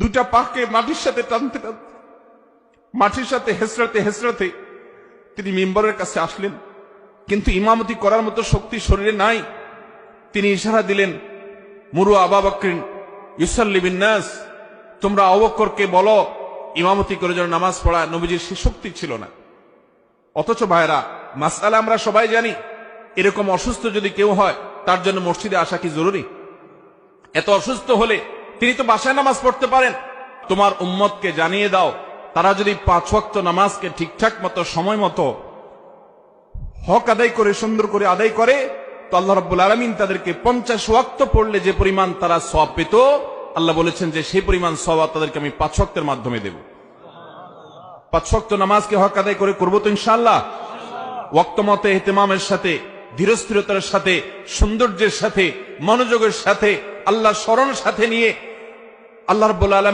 দুটা পাকে মাটির সাথে টানতে টানতে, মাটির সাথে হেসরাতে হেসরাতে তিনি মিম্বরের কাছে আসলেন, কিন্তু ইমামতি করার মতো শক্তি শরীরে নাই। তিনি ইশারা দিলেন, মুরু আবু বকরিন ইউসাল্লি বিন নাস, তোমরা আবু বকরকে বলো ইমামতি করে যেন নামাজ পড়ায়। নবীজির সে শক্তি ছিল না। অথচ ভাইরা, মাসআলা আমরা সবাই জানি, এরকম অসুস্থ যদি কেউ হয় তার জন্য মসজিদে আসা কি জরুরি? এত অসুস্থ হলে তিনি তো বাসায় নামাজ পড়তে পারেন। তোমার উম্মতকে জানিয়ে দাও, তারা যদি 5 ওয়াক্ত নামাজকে ঠিকঠাক মতো সময় মতো হক আদায় করে সুন্দর করে আদায় করে, তো আল্লাহ রাব্বুল আলামিন তাদেরকে 50 ওয়াক্ত পড়লে যে পরিমাণ তারা সওয়াব পেত, আল্লাহ বলেছেন যে সেই পরিমাণ সওয়াব তাদেরকে আমি 5 ওয়াক্তের মাধ্যমে দেব। 5 ওয়াক্ত নামাজকে হক আদায় করে করবো তো ইনশাআল্লাহ। ওয়াক্ত মতে ইহতিমামের সাথে, ধীরস্থিরতার সাথে, সৌন্দর্যের সাথে, মনোযোগের সাথে, আল্লাহ স্মরণের সাথে নিয়ে আল্লাহ রাব্বুল আলামিন